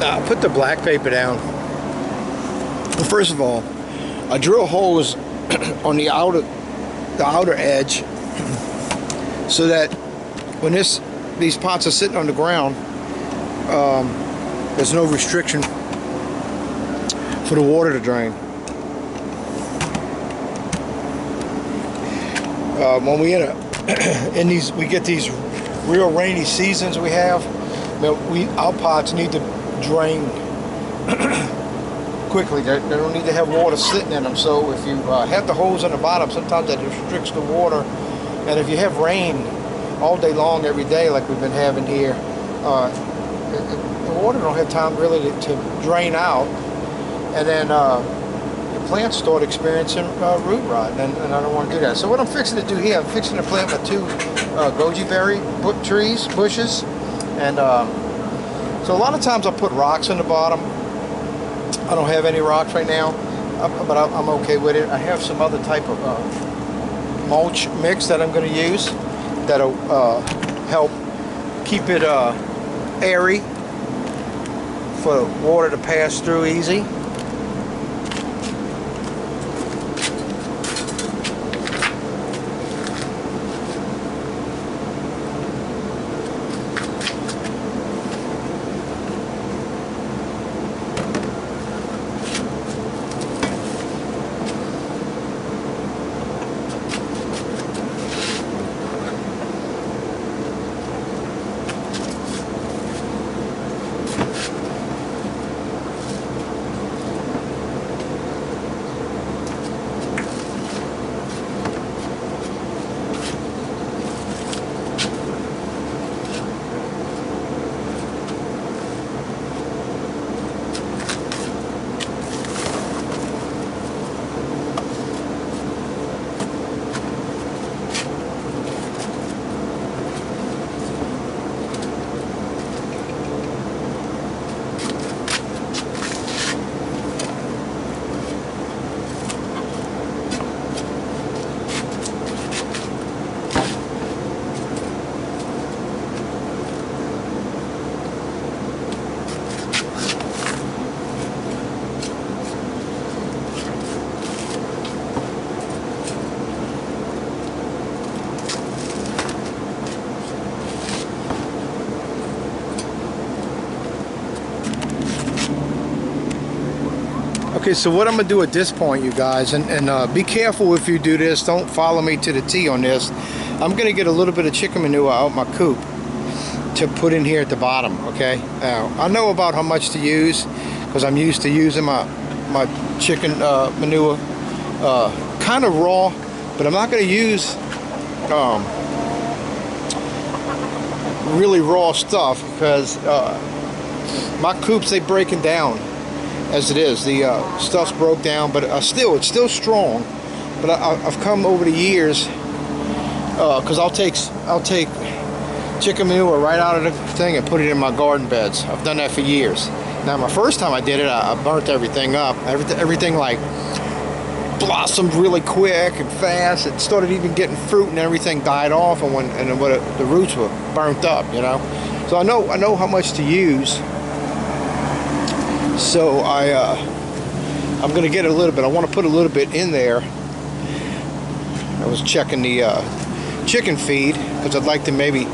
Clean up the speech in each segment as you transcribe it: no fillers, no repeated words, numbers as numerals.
I'll put the black paper down. Well, first of all, I drill holes on the outer edge so that when these pots are sitting on the ground, there's no restriction for the water to drain. When we we get these real rainy seasons we have, our pots need to drain quickly. They don't need to have water sitting in them. So if you have the hose on the bottom, sometimes that restricts the water. And if you have rain all day long, every day, like we've been having here, the water don't have time really to drain out, and then the plants start experiencing root rot, and I don't want to do that. So what I'm fixing to do here, I'm fixing to plant my 2 goji berry bushes, and so a lot of times I put rocks in the bottom. I don't have any rocks right now, but I'm okay with it. I have some other type of mulch mix that I'm going to use that'll help keep it airy for water to pass through easy. Okay, so what I'm going to do at this point, you guys, and be careful if you do this, don't follow me to the T on this. I'm going to get a little bit of chicken manure out my coop to put in here at the bottom, okay? Now, I know about how much to use because I'm used to using my chicken manure kind of raw, but I'm not going to use really raw stuff because my coops, they breaking down as it is. The stuff's broke down, but it's still strong. But I've come over the years because I'll take chicken manure right out of the thing and put it in my garden beds. I've done that for years. Now, my first time I did it, I burnt everything up. Everything like blossomed really quick and fast. It started even getting fruit, and everything died off, and the roots were burnt up, you know. So I know how much to use. So I'm going to get a little bit. I want to put a little bit in there. I was checking the chicken feed because I'd like to maybe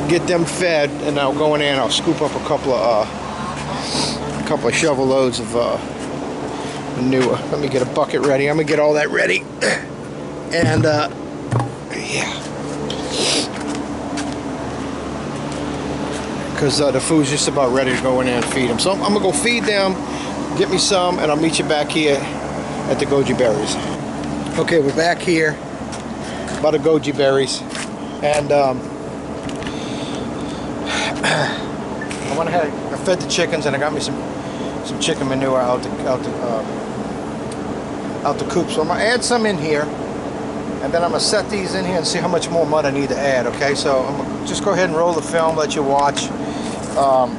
get them fed, and I'll go in there and I'll scoop up a couple of shovel loads of manure. Let me get a bucket ready. I'm going to get all that ready. And yeah. Because the food's just about ready to go in there and feed them. So I'm going to go feed them, get me some, and I'll meet you back here at the goji berries. Okay, we're back here by the goji berries, and I went ahead, I fed the chickens, and I got me some chicken manure out the coop. So I'm going to add some in here, and then I'm going to set these in here and see how much more mud I need to add, okay? So I'm going to just go ahead and roll the film, let you watch.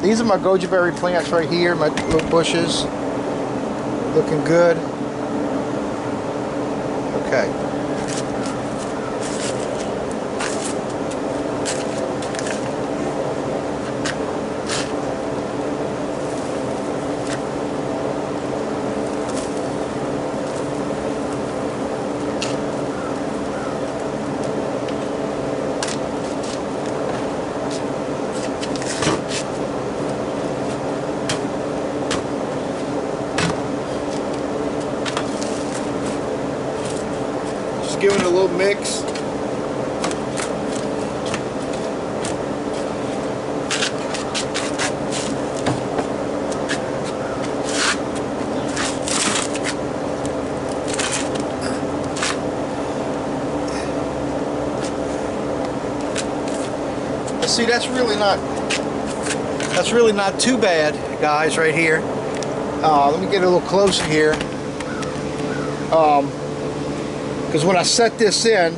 These are my goji berry plants right here, my little bushes. Looking good. Okay. give it a little mix. See, that's really not too bad, guys, right here. Let me get a little closer here. Because when I set this in,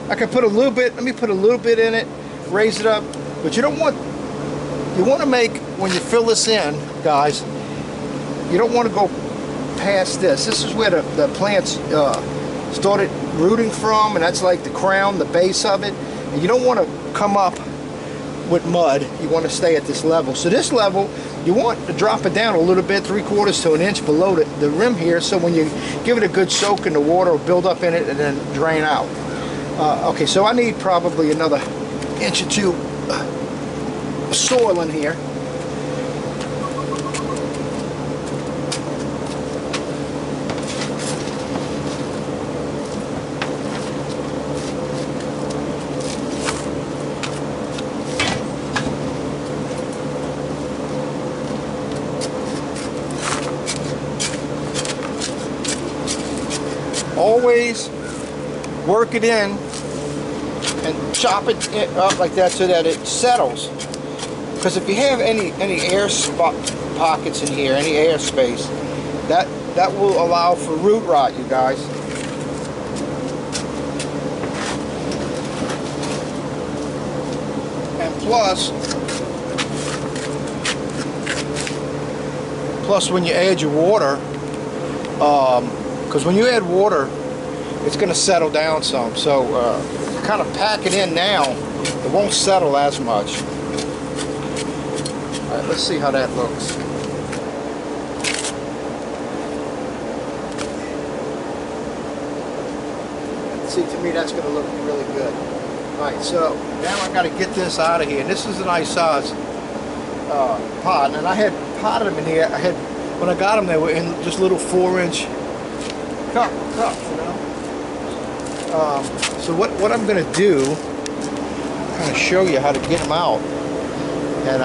I can put a little bit, let me put a little bit in it, raise it up. But you want to make, when you fill this in, guys, you don't want to go past this. This is where the plants started rooting from, and that's like the crown, the base of it. And you don't want to come up with mud. You want to stay at this level. So this level, you want to drop it down a little bit, 3/4 to an inch below the rim here, so when you give it a good soak in the water, will build up in it and then drain out. Okay, so I need probably another inch or two of soil in here. Always work it in and chop it up like that so that it settles. Because if you have any air pockets in here, any air space, that will allow for root rot, you guys. And plus when you add your water, because when you add water, it's going to settle down some. So kind of pack it in now, it won't settle as much. All right, let's see how that looks. See, to me that's going to look really good. All right, so now I got to get this out of here. This is a nice size pot, and I had potted them in here. When I got them, they were in just little 4-inch cups, you know. So what I'm going to do, kind of show you how to get them out, and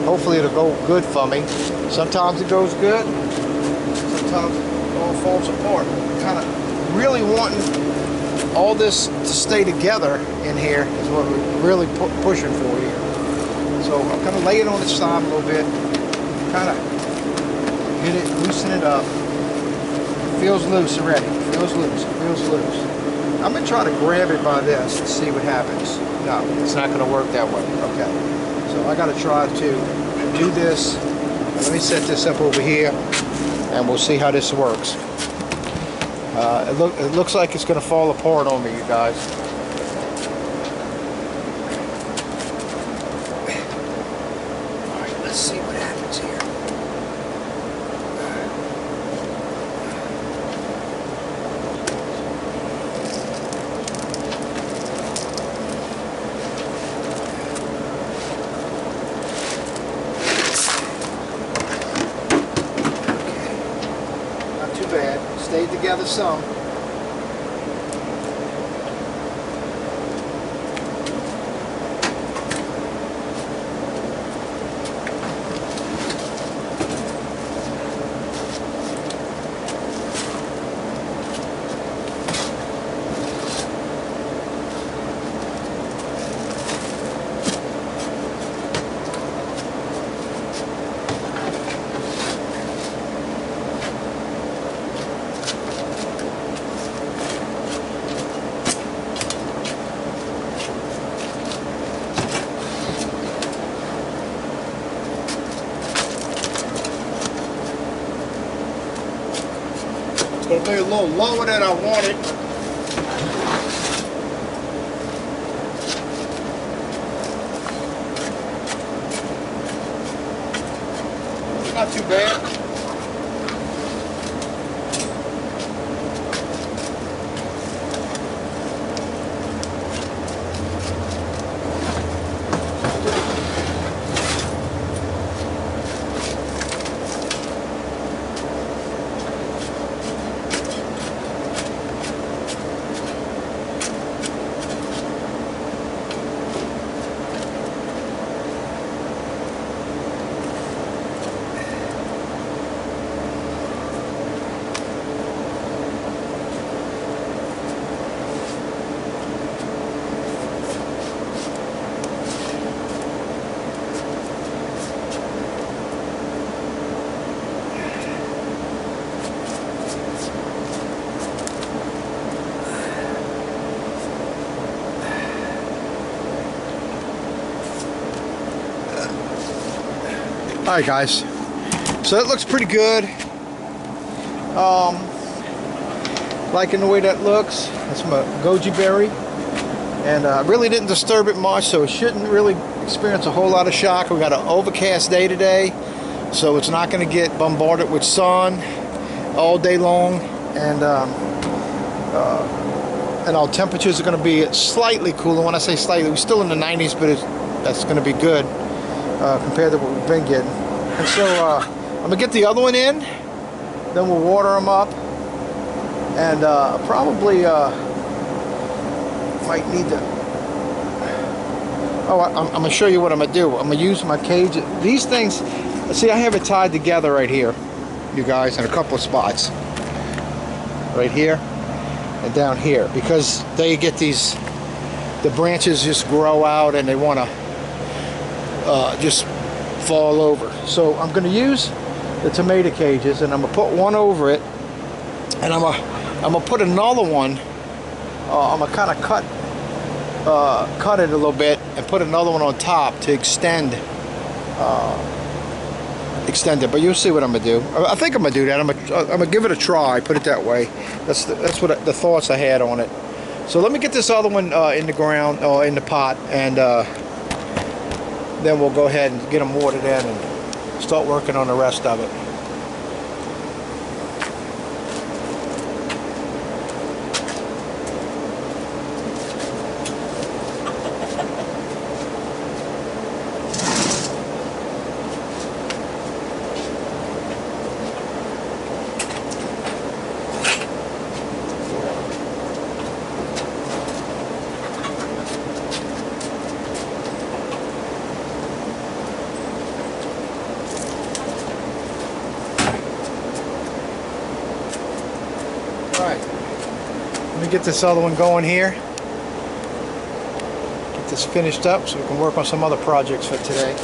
hopefully it'll go good for me. Sometimes it goes good, sometimes it all falls apart. Kind of really wanting all this to stay together in here is what we're really pushing for here. So I'm going to lay it on its side a little bit, kind of get it, loosen it up. Feels loose already. Feels loose. Feels loose. I'm going to try to grab it by this and see what happens. No, it's not going to work that way. Okay. So I got to try to do this. Let me set this up over here, and we'll see how this works. It looks like it's going to fall apart on me, you guys. All right, let's see what happens here. Stayed together some. It's going to be a little lower than I want it. Not too bad. Alright guys, so that looks pretty good. Liking the way that looks. That's my goji berry, and I really didn't disturb it much, so it shouldn't really experience a whole lot of shock. We got an overcast day today, so it's not going to get bombarded with sun all day long, and our temperatures are going to be slightly cooler. When I say slightly, we're still in the 90s, but that's going to be good compared to what we've been getting. And so I'm going to get the other one in, then we'll water them up, and probably might need to... Oh, I'm going to show you what I'm going to do. I'm going to use my cage. These things, see, I have it tied together right here, you guys, in a couple of spots. Right here and down here, because they get these, the branches just grow out and they want to just fall over. So I'm going to use the tomato cages, and I'm going to put one over it, and I'm going to put another one, I'm going to kind of cut it a little bit and put another one on top to extend it. But you'll see what I'm going to do. I think I'm going to do that. I'm going to give it a try, put it that way. That's what the thoughts I had on it. So let me get this other one in the ground, or in the pot, and then we'll go ahead and get them watered in and start working on the rest of it. Alright, let me get this other one going here. Get this finished up so we can work on some other projects for today.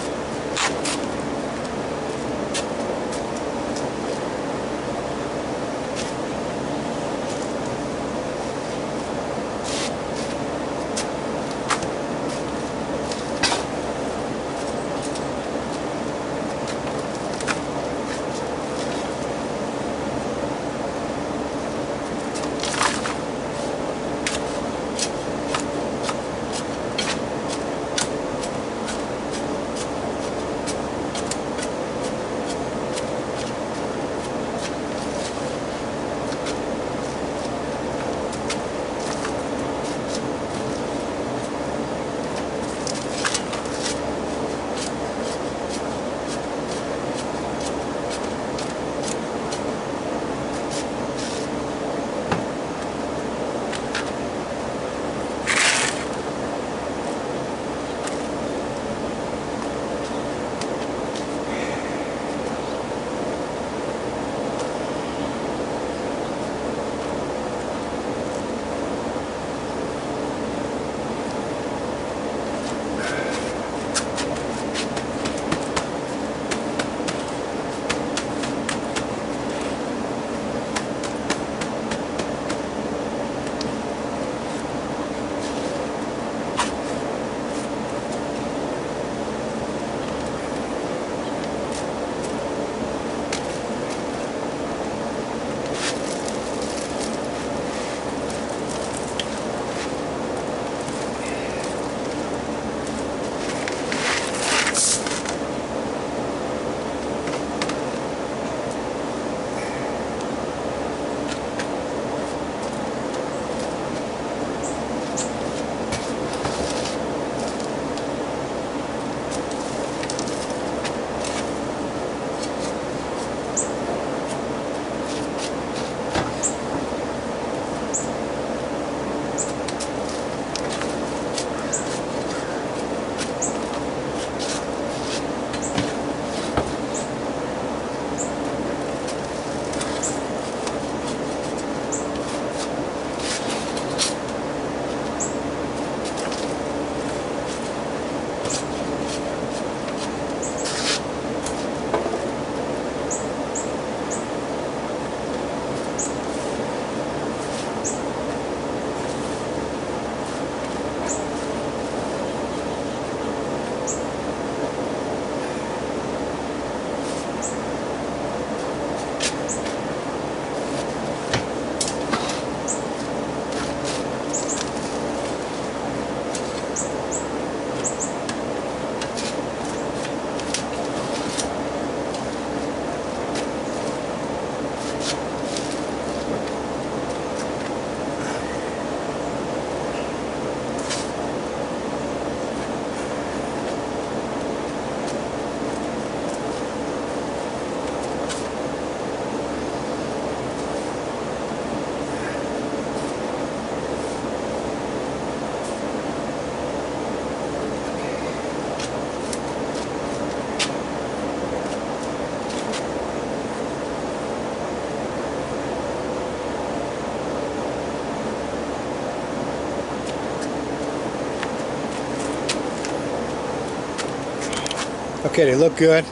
Okay, they look good.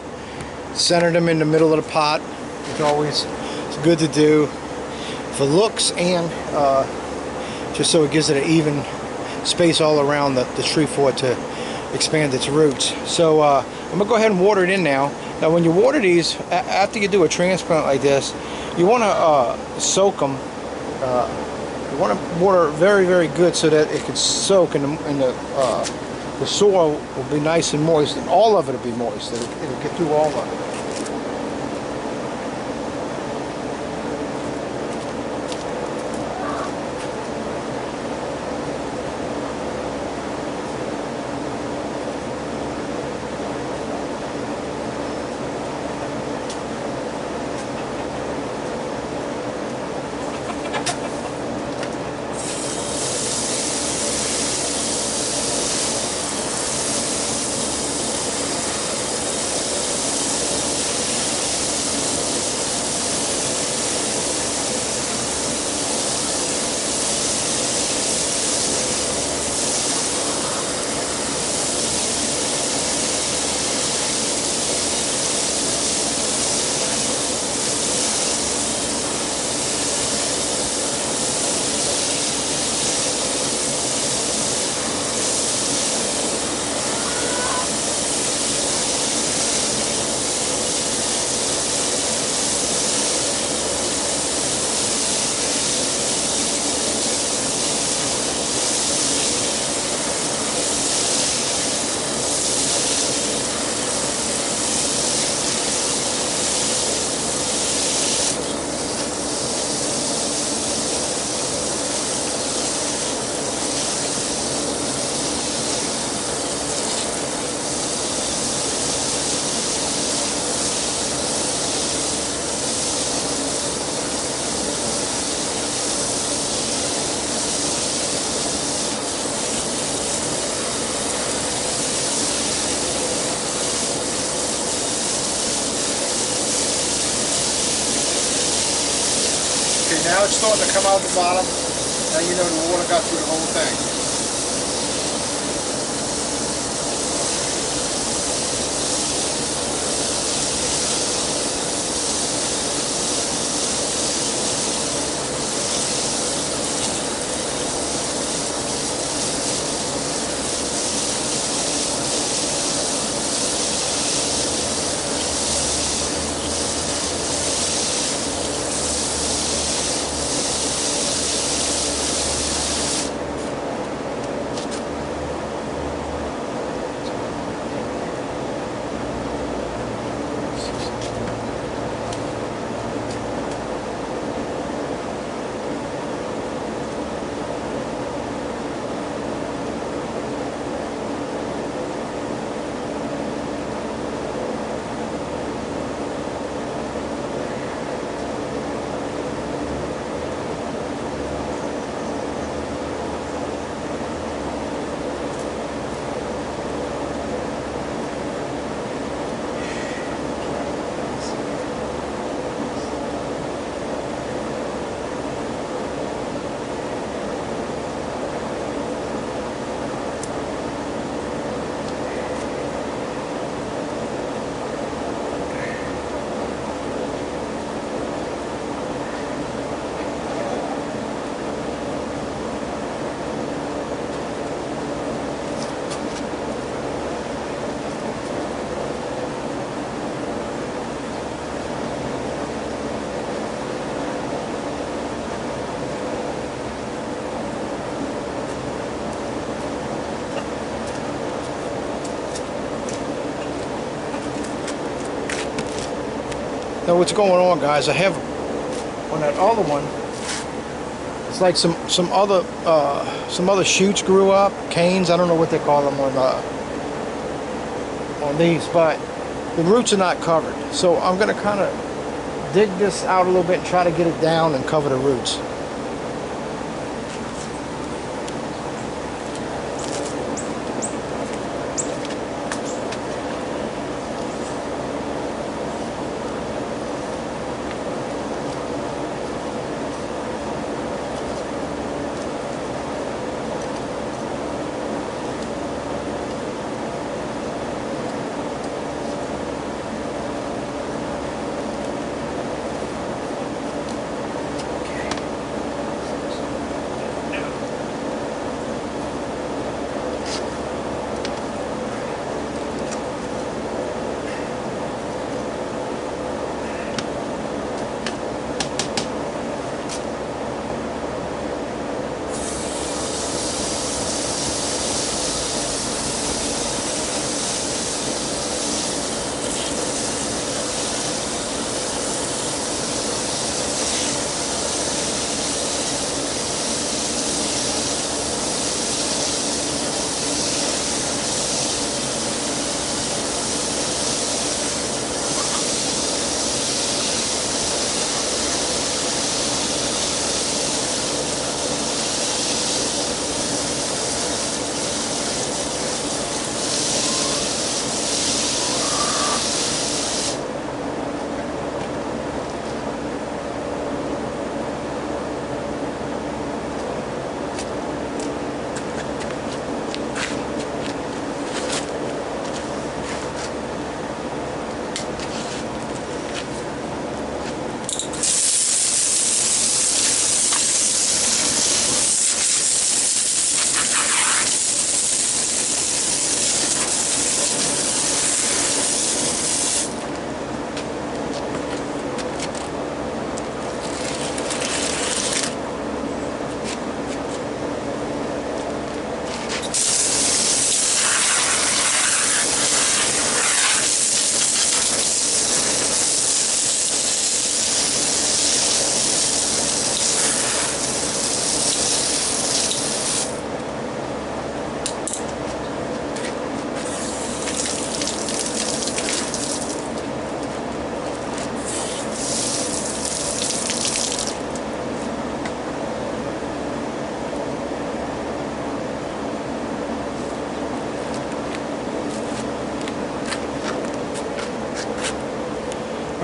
Center them in the middle of the pot, which always is good to do for looks, and just so it gives it an even space all around the tree for it to expand its roots. So I'm gonna go ahead and water it in now. Now when you water these, after you do a transplant like this, you want to soak them. You want to water very, very good so that it can soak, and the soil will be nice and moist, and all of it will be moist. It'll get through all of it. Now it's starting to come out the bottom. Now you know the water got through the whole thing. Now what's going on, guys, I have on that other one, it's like some other shoots grew up, canes, I don't know what they call them on these, but the roots are not covered. So I'm going to kind of dig this out a little bit and try to get it down and cover the roots.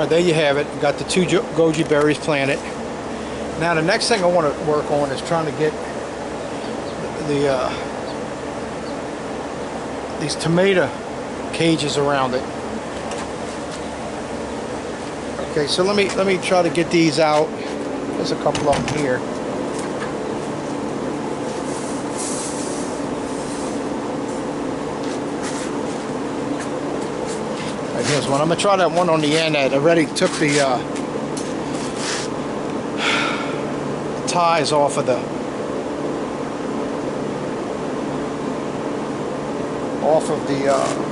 Alright, there you have it. Got the 2 goji berries planted. Now the next thing I want to work on is trying to get these tomato cages around it. Okay, so let me try to get these out. There's a couple of them here. Right, here's one. I'm gonna try that one on the end that already took the ties off of the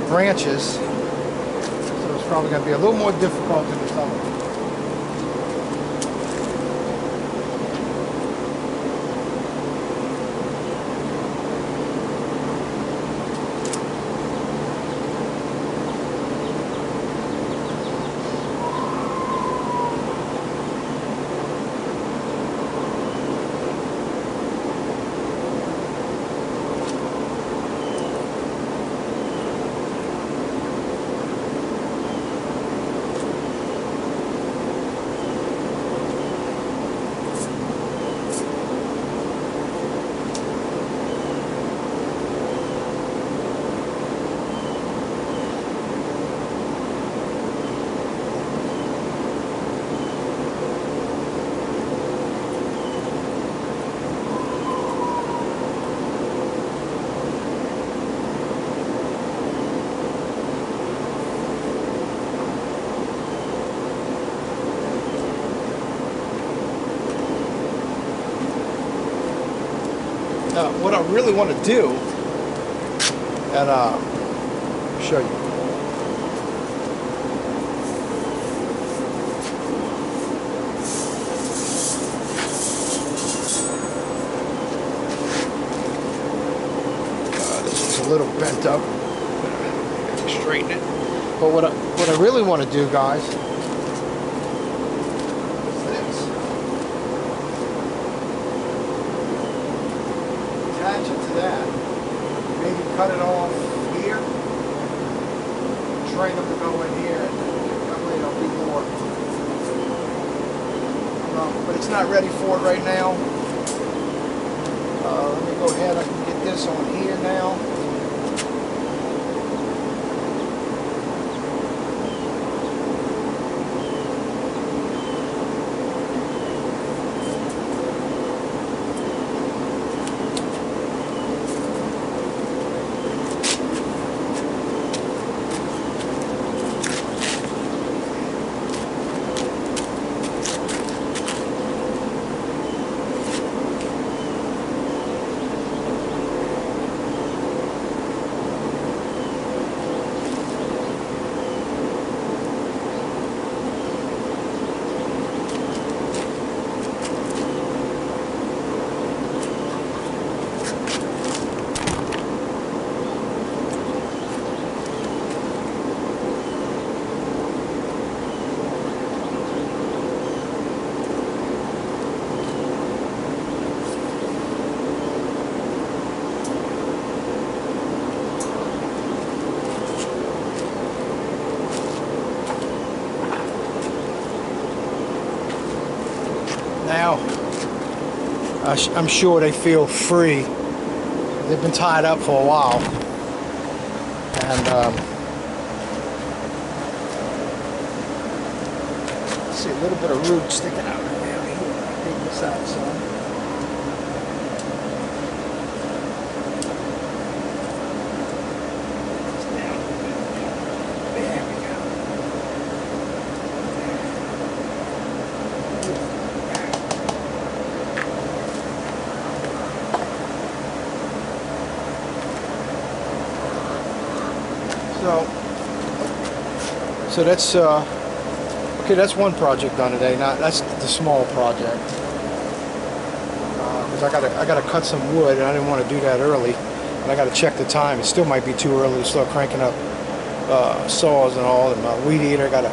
branches, so it's probably going to be a little more difficult than the summer. What I really want to do, and show you. This is a little bent up. Straighten it. But what I really want to do, guys, attach it to that, maybe cut it off here, train them to go in here, and that way it'll be more. But it's not ready for it right now. Let me go ahead, I can get this on here now. Now, I'm sure they feel free. They've been tied up for a while. And see a little bit of root sticking out right down here. Take this out some. So that's okay. That's one project done today. Now that's the small project because I gotta cut some wood, and I didn't want to do that early. And I got to check the time. It still might be too early to start cranking up saws and all. And my weed eater, gotta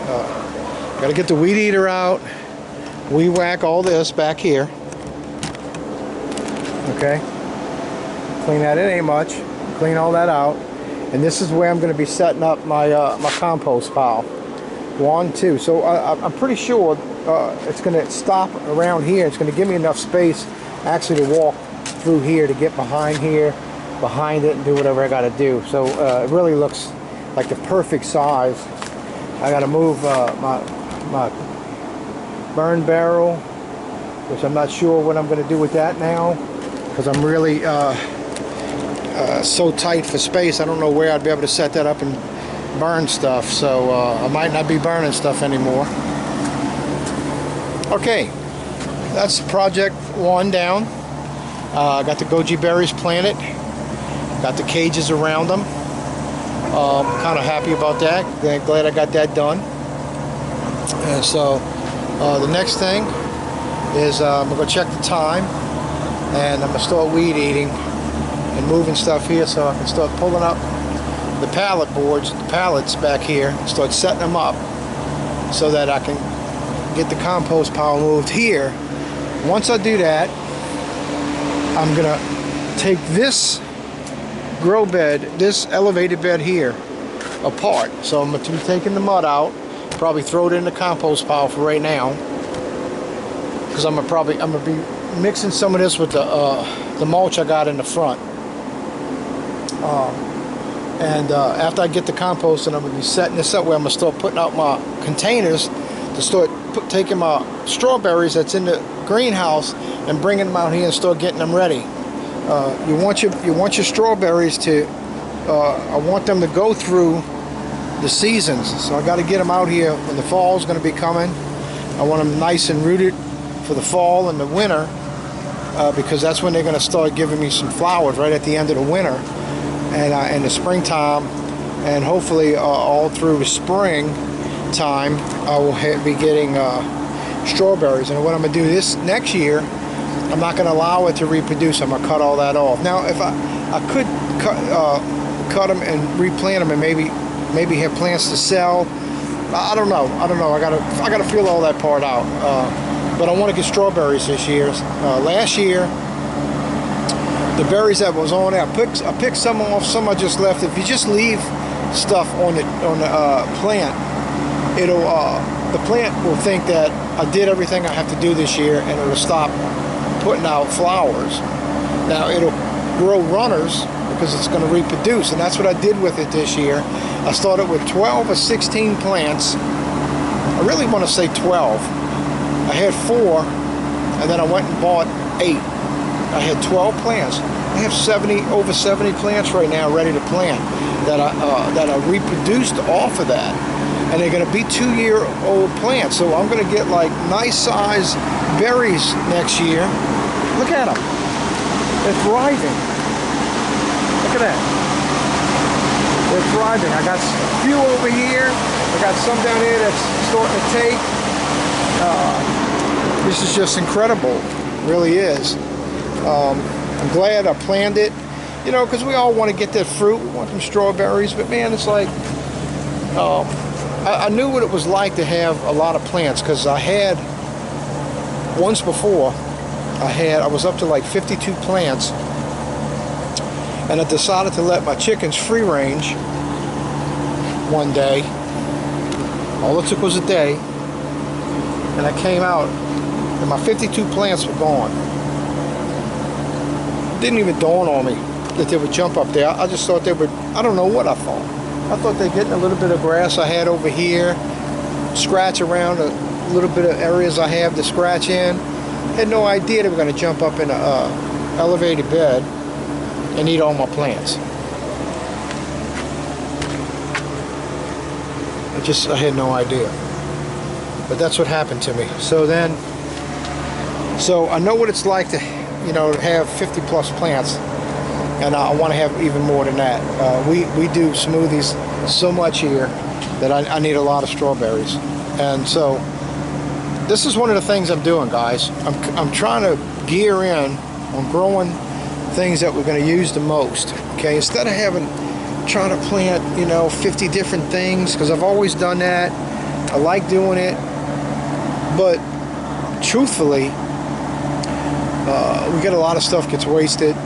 get the weed eater out. Weed whack all this back here. Okay. Clean that. It ain't much. Clean all that out. And this is where I'm going to be setting up my my compost pile. 1, 2. So I'm pretty sure it's going to stop around here. It's going to give me enough space actually to walk through here to get behind it, and do whatever I got to do. So it really looks like the perfect size. I got to move my burn barrel, which I'm not sure what I'm going to do with that now, because I'm really so tight for space. I don't know where I'd be able to set that up and burn stuff, so I might not be burning stuff anymore. Okay, that's project 1 down. I got the goji berries planted, got the cages around them. Kind of happy about that. Glad I got that done. And so the next thing is I'm going to check the time, and I'm going to start weed eating and moving stuff here so I can start pulling up the pallet boards, the pallets back here, start setting them up so that I can get the compost pile moved here. Once I do that, I'm going to take this grow bed, this elevated bed here, apart. So I'm going to be taking the mud out, probably throw it in the compost pile for right now, because I'm going to be mixing some of this with the mulch I got in the front. After I get the compost, and I'm going to be setting this up where I'm going to start putting out my containers to start taking my strawberries that's in the greenhouse and bringing them out here and start getting them ready. You want your strawberries to, I want them to go through the seasons. So I got to get them out here when the fall is going to be coming. I want them nice and rooted for the fall and the winter, because that's when they're going to start giving me some flowers right at the end of the winter and in the springtime, and hopefully all through the spring time I will be getting strawberries. And what I'm going to do this next year, I'm not going to allow it to reproduce. I'm going to cut all that off. Now, if I could cut them and replant them and maybe have plants to sell. I don't know. I gotta feel all that part out. But I want to get strawberries this year. Last year, the berries that was on there, I picked some off. Some I just left. If you just leave stuff on the plant, the plant will think that I did everything I have to do this year, and it'll stop putting out flowers. Now it'll grow runners because it's going to reproduce, and that's what I did with it this year. I started with 12 or 16 plants. I really want to say 12. I had 4, and then I went and bought 8. I had 12 plants. I have over 70 plants right now ready to plant that I reproduced off of that, and they're going to be 2-year-old plants. So I'm going to get like nice size berries next year. Look at them. They're thriving. Look at that. They're thriving. I got a few over here. I got some down here that's starting to take. This is just incredible. It really is. I'm glad I planned it. You know, because we all want to get that fruit. We want them strawberries. But man, it's like, I knew what it was like to have a lot of plants, because I had, once before, I was up to like 52 plants, and I decided to let my chickens free range one day. All it took was a day, and I came out and my 52 plants were gone. It didn't even dawn on me that they would jump up there. I just thought they would, I don't know what I thought. I thought they'd get in a little bit of grass I had over here, scratch around a little bit of areas I have to scratch in. Had no idea they were going to jump up in a elevated bed and eat all my plants. I had no idea. But that's what happened to me. So I know what it's like to, you know, have 50 plus plants, and I want to have even more than that. We do smoothies so much here that I need a lot of strawberries. And so this is one of the things I'm doing, guys. I'm trying to gear in on growing things that we're going to use the most. Okay, instead of trying to plant, you know, 50 different things, because I've always done that. I like doing it, but truthfully, we get a lot of stuff gets wasted. We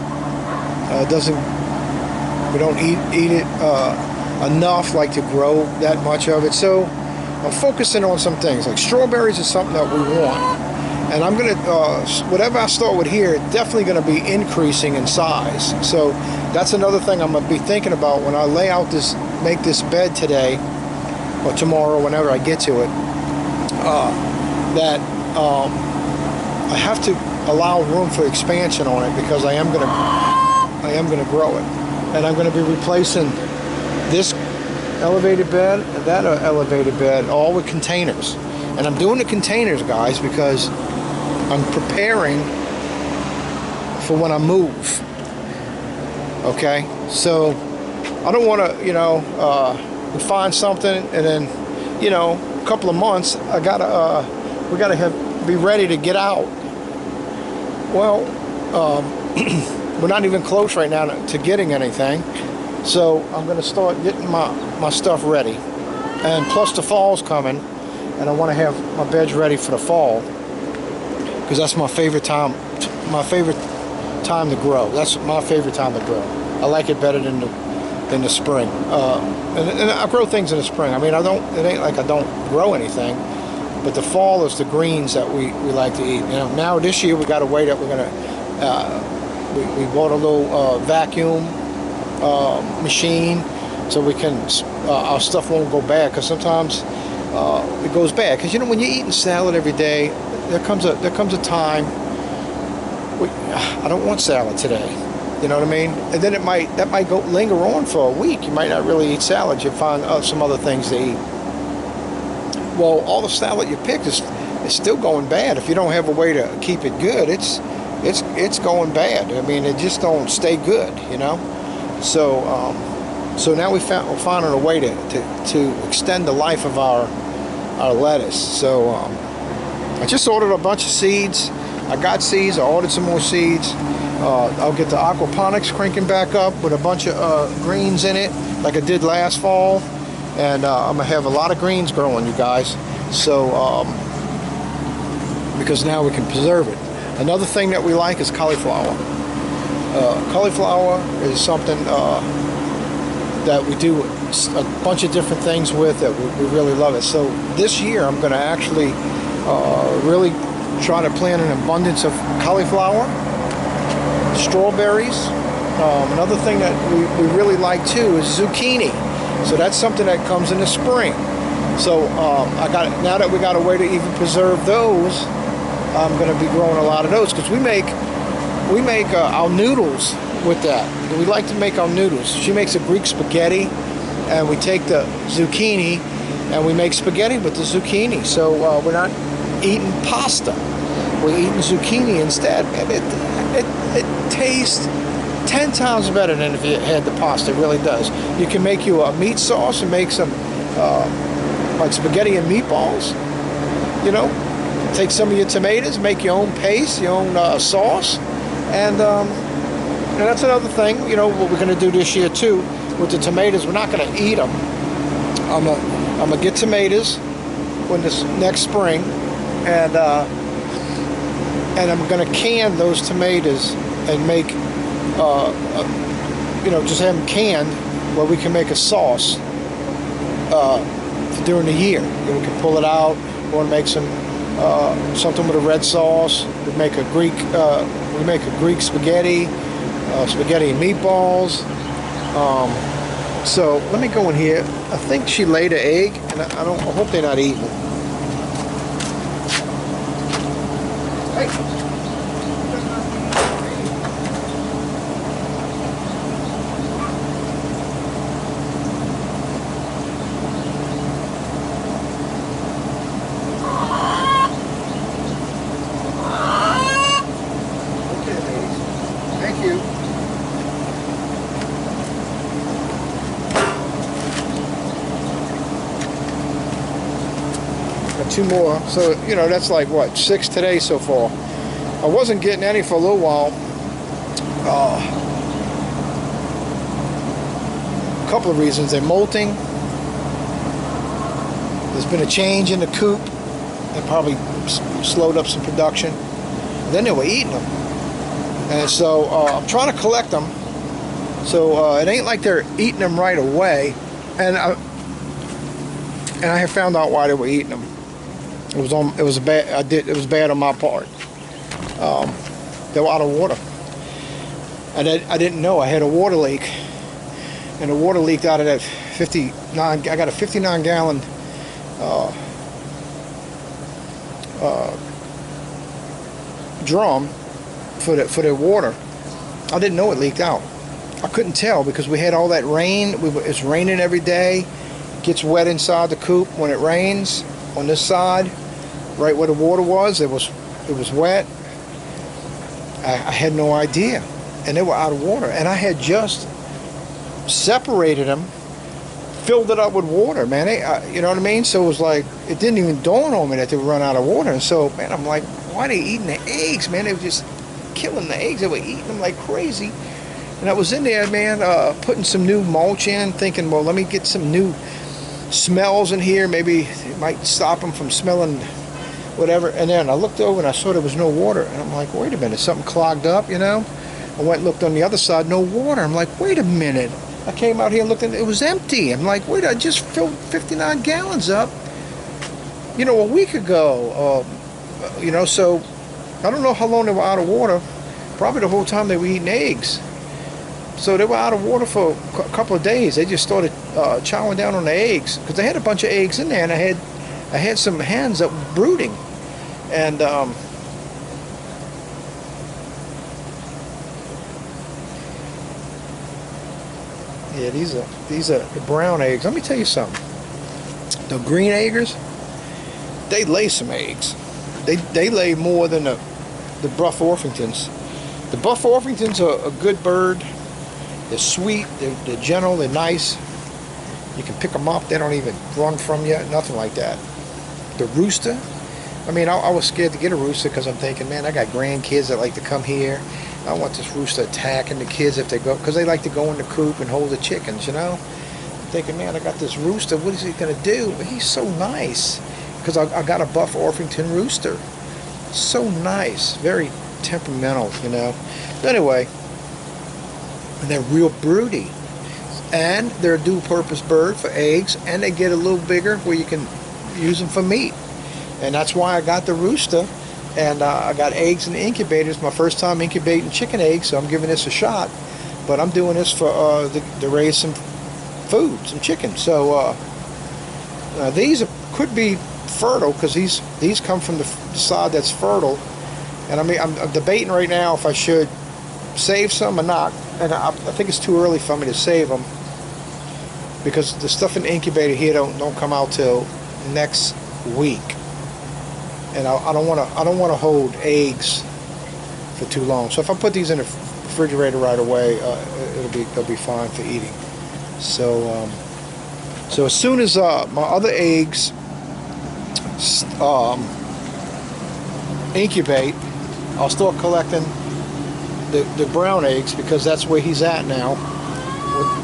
don't eat it enough, like to grow that much of it. So focusing on some things. Like strawberries is something that we want. And I'm going to, whatever I start with here, definitely going to be increasing in size. So that's another thing I'm going to be thinking about when I lay out this, make this bed today or tomorrow, whenever I get to it, that I have to allow room for expansion on it, because I am going to grow it. And I'm going to be replacing this elevated bed and that elevated bed, all with containers. And I'm doing the containers, guys, because I'm preparing for when I move. Okay, so I don't want to, you know, find something and then, you know, a couple of months we gotta be ready to get out. Well, we're not even close right now to getting anything, so I'm going to start getting my stuff ready. And plus the fall's coming, and I want to have my beds ready for the fall, because that's my favorite time. My favorite time to grow. That's my favorite time to grow. I like it better than the spring. And I grow things in the spring. I mean, it ain't like I don't grow anything, but the fall is the greens that we like to eat. You know, now this year we got a way that we're gonna. We bought a little vacuum machine, so we can our stuff won't go bad, because sometimes it goes bad. Because, you know, when you're eating salad every day, there comes a time I don't want salad today. You know what I mean? And then that might go linger on for a week. You might not really eat salad. You find some other things to eat. Well, all the salad you pick is still going bad. If you don't have a way to keep it good, it's going bad. I mean, it just don't stay good, you know. So now we're finding a way to extend the life of our lettuce. So I just ordered a bunch of seeds. I got seeds. I ordered some more seeds. I'll get the aquaponics cranking back up with a bunch of greens in it, like I did last fall. And I'm gonna have a lot of greens growing, you guys. So because now we can preserve it. Another thing that we like is cauliflower. Cauliflower is something that we do a bunch of different things with that we really love it. So this year I'm going to actually really try to plant an abundance of cauliflower, strawberries. Another thing that we really like too is zucchini. So that's something that comes in the spring. So now that we got a way to even preserve those, I'm going to be growing a lot of those, because we make our noodles with that. We like to make our noodles. She makes a Greek spaghetti, and we take the zucchini and we make spaghetti with the zucchini. So we're not eating pasta. We're eating zucchini instead. And it tastes 10 times better than if you had the pasta. It really does. You can make you a meat sauce and make some like spaghetti and meatballs, you know. Take some of your tomatoes, make your own paste, your own sauce, and that's another thing. You know what we're going to do this year too with the tomatoes. We're not going to eat them. I'm gonna get tomatoes when this next spring, and I'm going to can those tomatoes and make you know, just have them canned where we can make a sauce during the year. We can pull it out. We want to make some. Something with a red sauce. We make a Greek spaghetti, spaghetti and meatballs. So let me go in here. I think she laid an egg, and I hope they're not eating. Hey. Two more, so you know that's like what, 6 today so far. I wasn't getting any for a little while. A couple of reasons. They're molting. There's been a change in the coop that probably slowed up some production. And then they were eating them, and so I'm trying to collect them. So it ain't like they're eating them right away, and and I had found out why they were eating them. It was bad on my part. They were out of water. I didn't know I had a water leak, and the water leaked out of that 59. I got a 59-gallon drum for the water. I didn't know it leaked out. I couldn't tell because we had all that rain. It's raining every day. It gets wet inside the coop when it rains. On this side, right where the water was, it was wet. I had no idea, and they were out of water. And I had just separated them, filled it up with water, man. You know what I mean? So it was like, it didn't even dawn on me that they would run out of water. And so, man, I'm like, why are they eating the eggs, man? They were just killing the eggs. They were eating them like crazy. And I was in there, man, putting some new mulch in, thinking, well, let me get some new smells in here. Maybe it might stop them from smelling whatever. And then I looked over and I saw there was no water. And I'm like, wait a minute, something clogged up, you know? I went and looked on the other side, no water. I'm like, wait a minute. I came out here and looked, and it was empty. I'm like, wait, I just filled 59 gallons up, you know, a week ago. You know, so I don't know how long they were out of water. Probably the whole time they were eating eggs. So they were out of water for a couple of days. They just started chowing down on the eggs because they had a bunch of eggs in there, and I had some hens that were brooding, and yeah, these are the brown eggs. Let me tell you something. The green eggers, they lay some eggs. They lay more than the Buff Orpingtons. The Buff Orpingtons are a good bird. They're sweet, they're gentle, they're nice. You can pick them up, they don't even run from you, nothing like that. The rooster, I mean, I was scared to get a rooster because I'm thinking, man, I got grandkids that like to come here. I don't want this rooster attacking the kids if they go, because they like to go in the coop and hold the chickens, you know? I'm thinking, man, I got this rooster, what is he going to do? But he's so nice, because I got a Buff Orpington rooster. So nice, very temperamental, you know? Anyway, and they're real broody, and they're a dual-purpose bird for eggs, and they get a little bigger where you can use them for meat, and that's why I got the rooster. And I got eggs in the incubators. My first time incubating chicken eggs, so I'm giving this a shot. But I'm doing this for to raise some food, some chicken. So these could be fertile because these come from the side that's fertile. And I mean, I'm debating right now if I should save some or not. And I think it's too early for me to save them because the stuff in the incubator here don't come out till next week. And I don't want to hold eggs for too long. So if I put these in the refrigerator right away, they'll be fine for eating. So so as soon as my other eggs incubate, I'll start collecting the brown eggs because that's where he's at now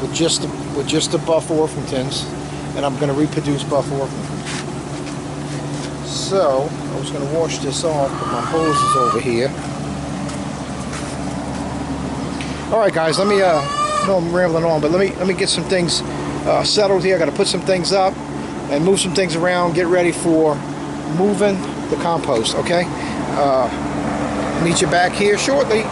with just the Buff Orpingtons, and I'm going to reproduce Buff Orpingtons. So I was going to wash this off, but my hose is over here. All right, guys, let me. I know I'm rambling on, but let me get some things settled here. I got to put some things up and move some things around. Get ready for moving the compost. Okay. Meet you back here shortly.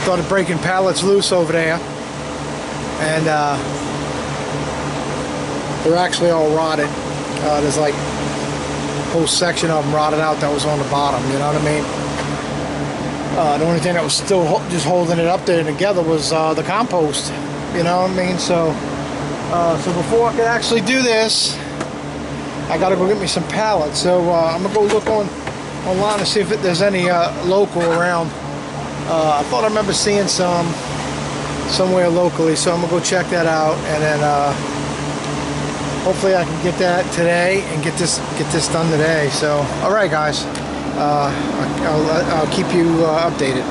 started breaking pallets loose over there, and they're actually all rotted. There's like a whole section of them rotted out that was on the bottom, you know what I mean? The only thing that was still just holding it up there together was the compost, you know what I mean? So before I could actually do this, I gotta go get me some pallets. So I'm gonna go look online to see if there's any local around. I thought I remember seeing some somewhere locally, so I'm gonna go check that out, and then hopefully I can get that today and get this done today. So all right, guys, I'll keep you updated.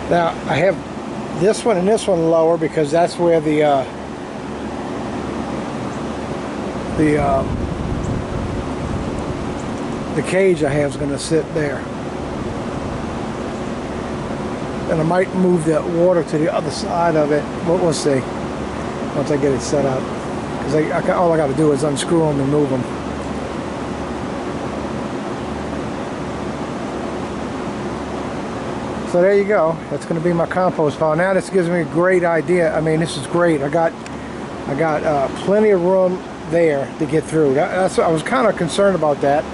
Now I have this one and this one lower because that's where the cage I have is going to sit there, and I might move that water to the other side of it. We'll see once I get it set up, because all I got to do is unscrew them and move them. So there you go. That's going to be my compost pile. Now this gives me a great idea. I mean, this is great. I got plenty of room there to get through. I was kind of concerned about that,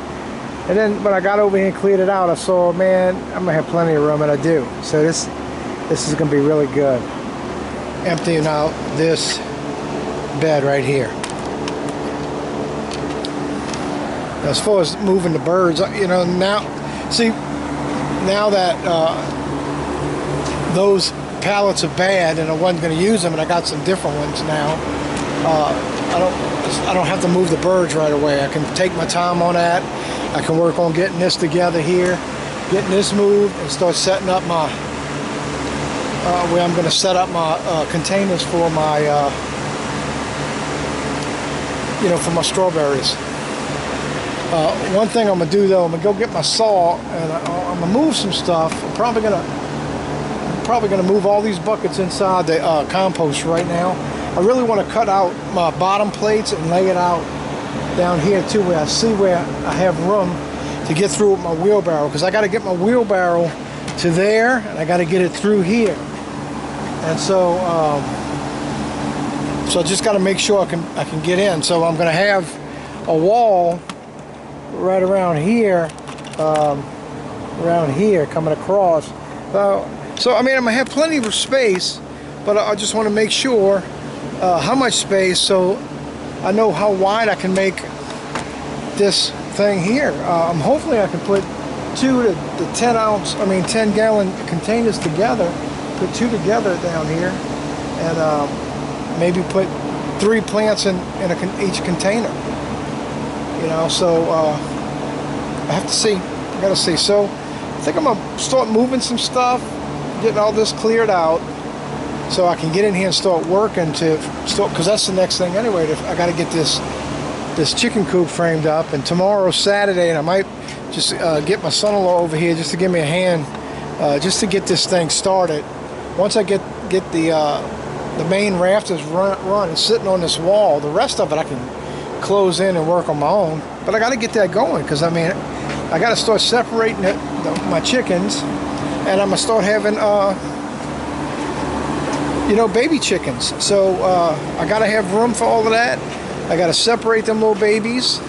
and then when I got over here and cleared it out, I saw, man, I'm gonna have plenty of room, and I do. So this is gonna be really good. Emptying out this bed right here. As far as moving the birds, you know, now that those pallets are bad and I wasn't going to use them, and I got some different ones now, I don't have to move the birds right away. I can take my time on that. I can work on getting this together here, getting this moved and start setting up my where I'm going to set up my containers for my for my strawberries. One thing I'm going to do though, I'm going to go get my saw and I'm going to move some stuff. I'm probably going to move all these buckets inside the compost right now. I really want to cut out my bottom plates and lay it out down here too, where I see where I have room to get through with my wheelbarrow, because I got to get my wheelbarrow to there and I got to get it through here. And so I just got to make sure I can get in. So I'm going to have a wall right around here coming across. So I mean, I'm going to have plenty of space, but I just want to make sure how much space, so I know how wide I can make this thing here. Hopefully I can put 2 to the 10 gallon containers together, put 2 together down here, and maybe put 3 plants in each container. So I have to see. I gotta see. So I think I'm gonna start moving some stuff, getting all this cleared out, so I can get in here and start working because that's the next thing anyway. I got to get this chicken coop framed up, and tomorrow's Saturday, and I might just get my son-in-law over here just to give me a hand, just to get this thing started. Once I get the main rafters run and sitting on this wall, the rest of it I can close in and work on my own. But I got to get that going, because I mean, I got to start separating my chickens, and I'm gonna start having baby chickens. So I gotta have room for all of that. I gotta separate them little babies.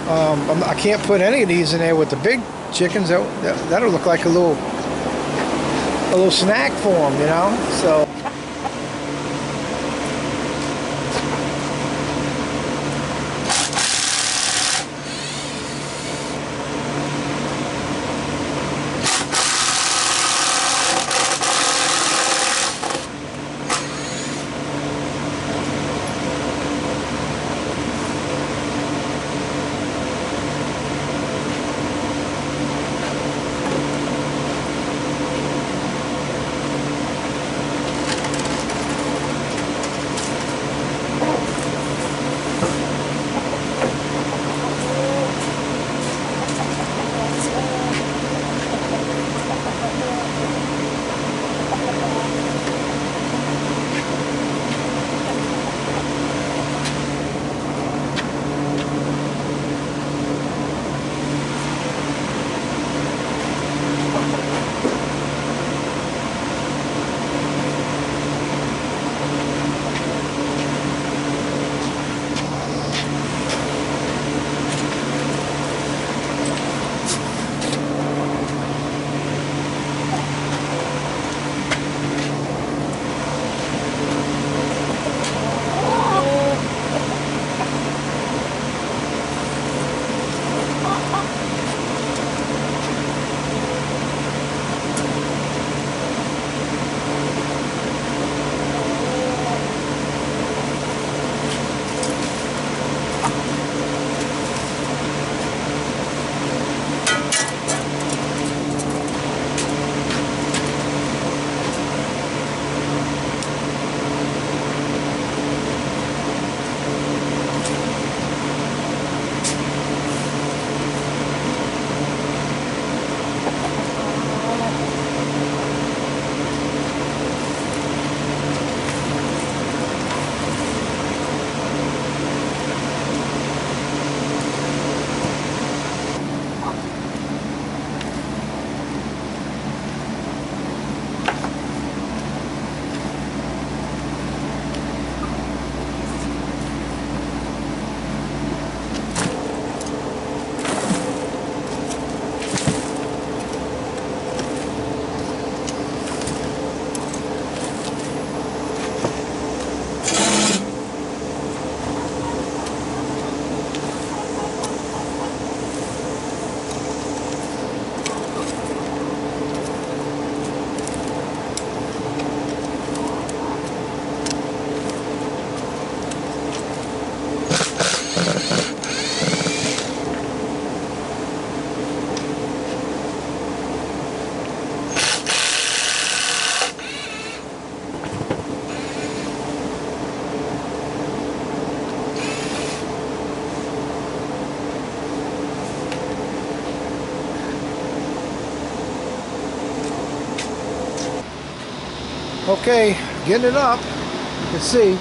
I can't put any of these in there with the big chickens. That'll look like a little snack for them, So Okay, getting it up. You can see.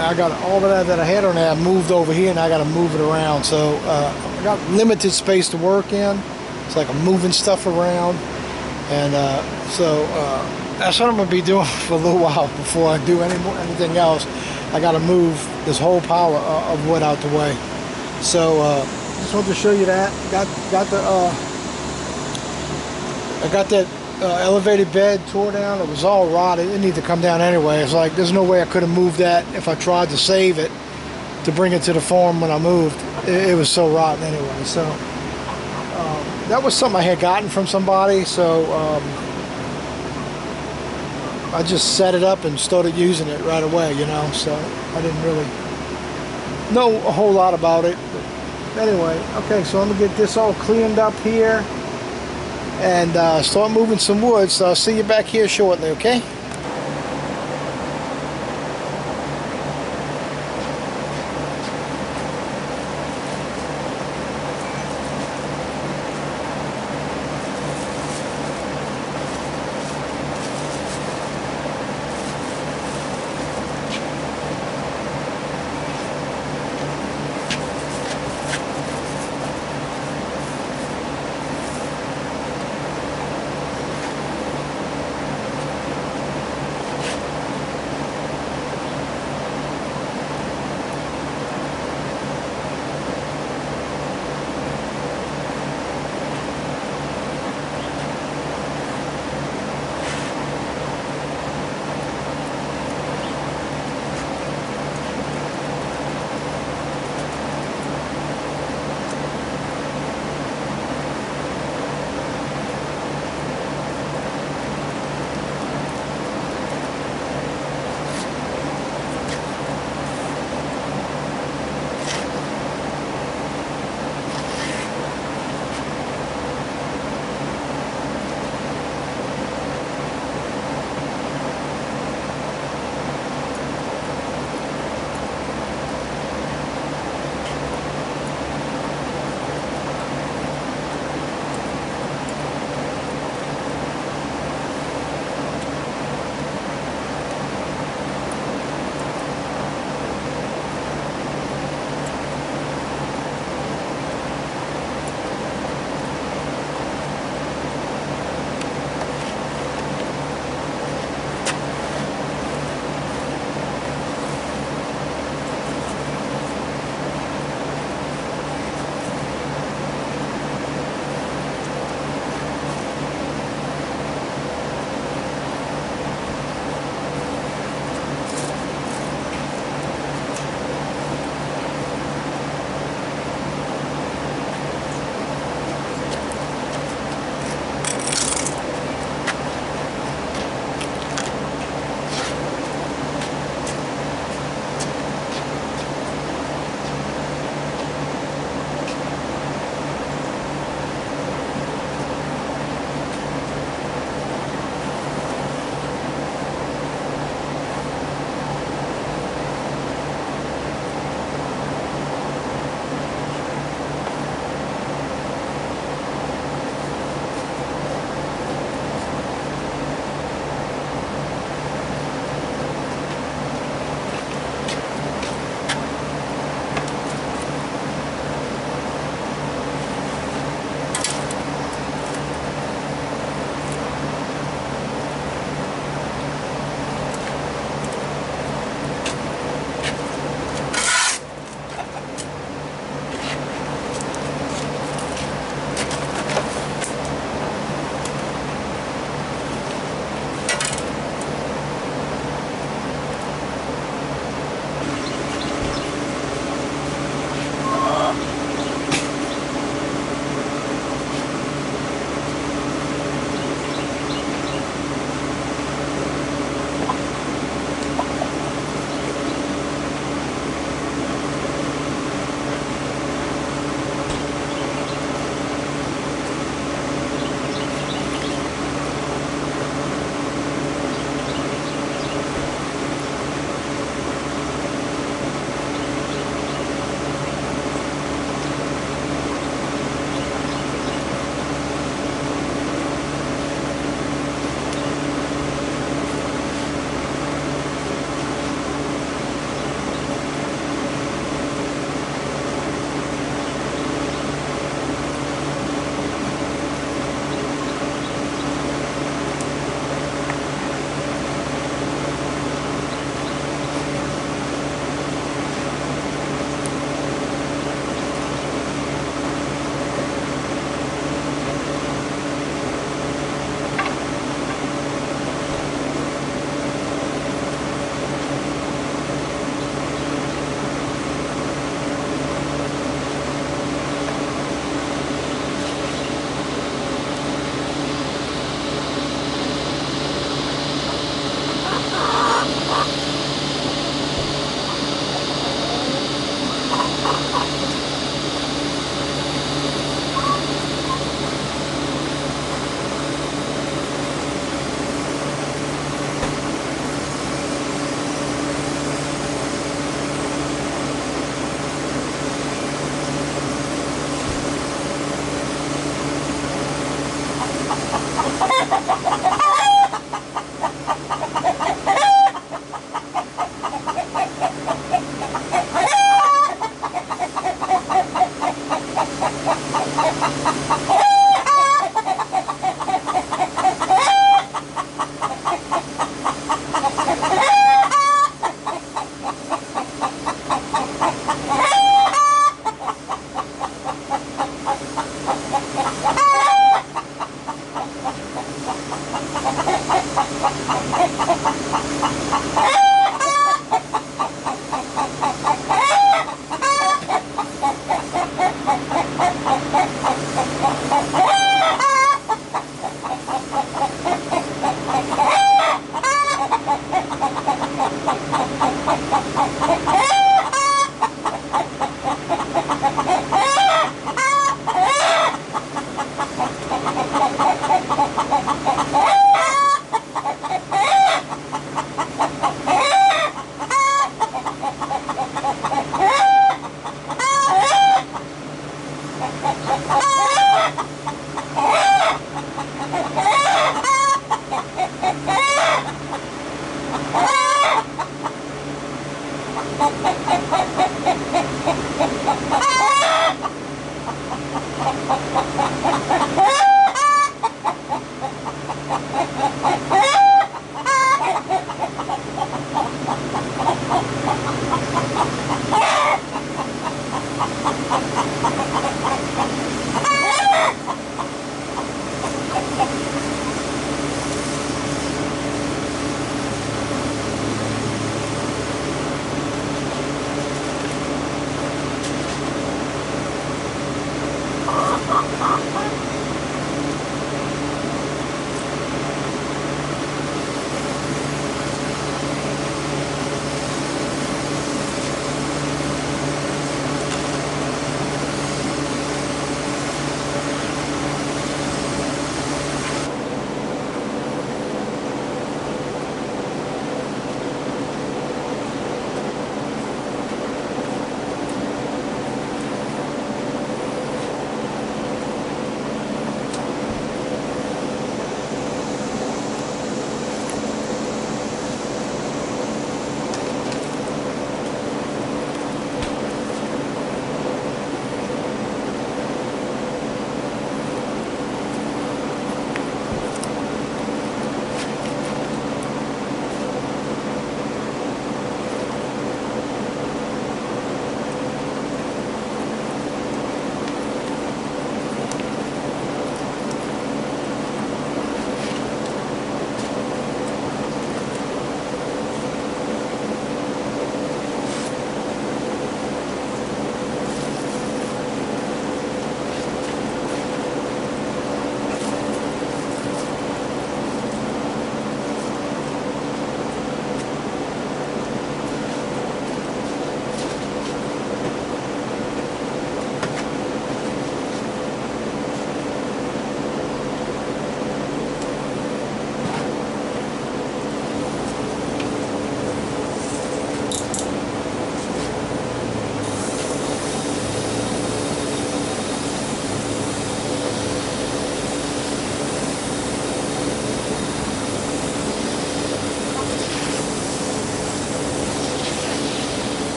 I got all of that I had on there. I moved over here, and I got to move it around. So I got limited space to work in. It's like I'm moving stuff around, and so that's what I'm gonna be doing for a little while before I do anything else. I got to move this whole pile of wood out the way. So just wanted to show you that. I got that elevated bed tore down. It was all rotted. It needed to come down anyway. It's like there's no way I could have moved that if I tried to save it to bring it to the farm when I moved. It was so rotten anyway. So that was something I had gotten from somebody. So I just set it up and started using it right away, you know. So I didn't really know a whole lot about it. But anyway, okay, so I'm gonna get this all cleaned up here and start moving some wood. So I'll see you back here shortly, okay?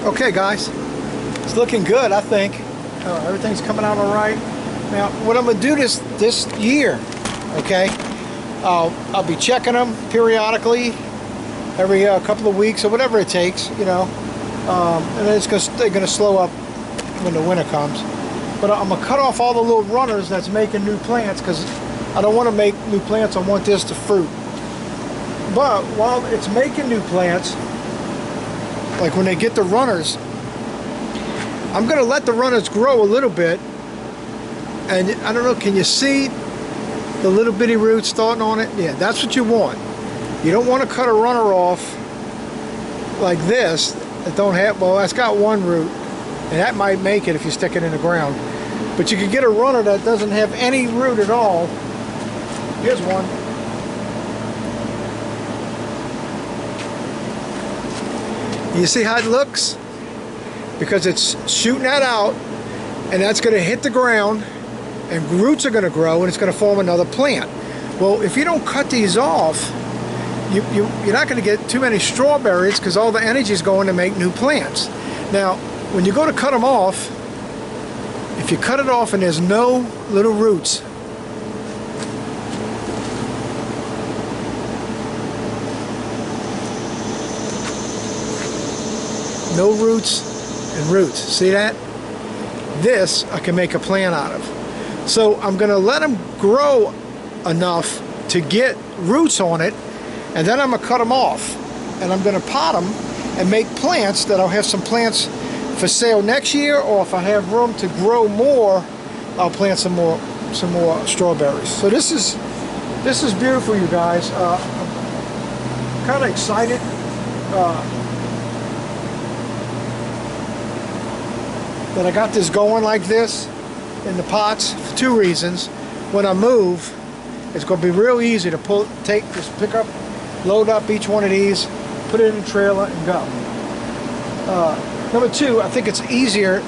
Okay guys, it's looking good, I think. Everything's coming out all right. Now, what I'm going to do this year, okay, I'll be checking them periodically, every couple of weeks or whatever it takes, you know, and then they're going to slow up when the winter comes. But I'm going to cut off all the little runners that's making new plants, because I don't want to make new plants. I want this to fruit. But while it's making new plants, like when they get the runners, I'm going to let the runners grow a little bit. And I don't know, can you see the little bitty roots starting on it? Yeah, that's what you want. You don't want to cut a runner off like this that don't have, well, that's got one root, and that might make it if you stick it in the ground. But you can get a runner that doesn't have any root at all. Here's one. You see how it looks? Because it's shooting that out, and that's going to hit the ground, and roots are going to grow, and it's going to form another plant. Well, if you don't cut these off, you're not going to get too many strawberries, because all the energy is going to make new plants. Now, when you go to cut them off, if you cut it off and there's no little roots, no roots and roots, see that? This I can make a plant out of. So I'm going to let them grow enough to get roots on it, and then I'm going to cut them off, and I'm going to pot them and make plants that I'll have some plants for sale next year, or if I have room to grow more, I'll plant some more strawberries. So this is beautiful, you guys. I'm kind of excited. That I got this going like this in the pots for two reasons. When I move, it's going to be real easy to pick up, load up each one of these, put it in the trailer and go. Number two, I think it's easier.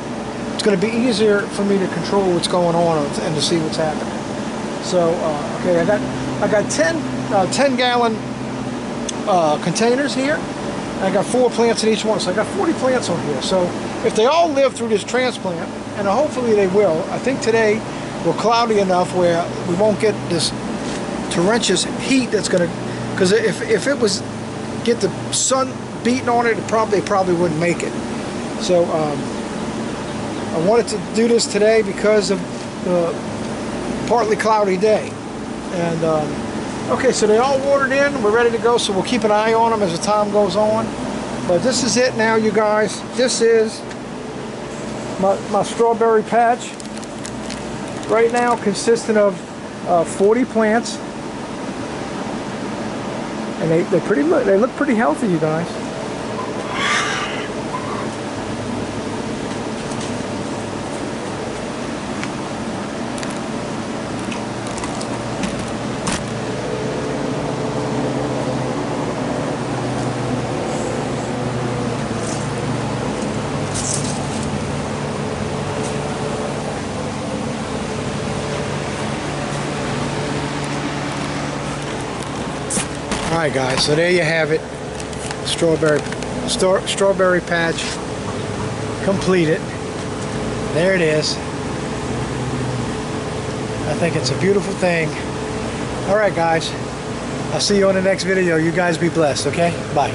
It's going to be easier for me to control what's going on and to see what's happening. So, okay, I got 10 gallon containers here. I got 4 plants in each one, so I got 40 plants on here. So if they all live through this transplant, and hopefully they will, I think today we're cloudy enough where we won't get this torrentious heat that's going to, because if it was get the sun beating on it, they probably wouldn't make it. So I wanted to do this today because of the partly cloudy day. And okay, so they all watered in, we're ready to go, so we'll keep an eye on them as the time goes on. But this is it now, you guys. This is my strawberry patch. Right now consisting of 40 plants. And they look pretty healthy, you guys. Alright guys, so there you have it. Strawberry patch completed. There it is. I think it's a beautiful thing. Alright guys, I'll see you on the next video. You guys be blessed, okay? Bye.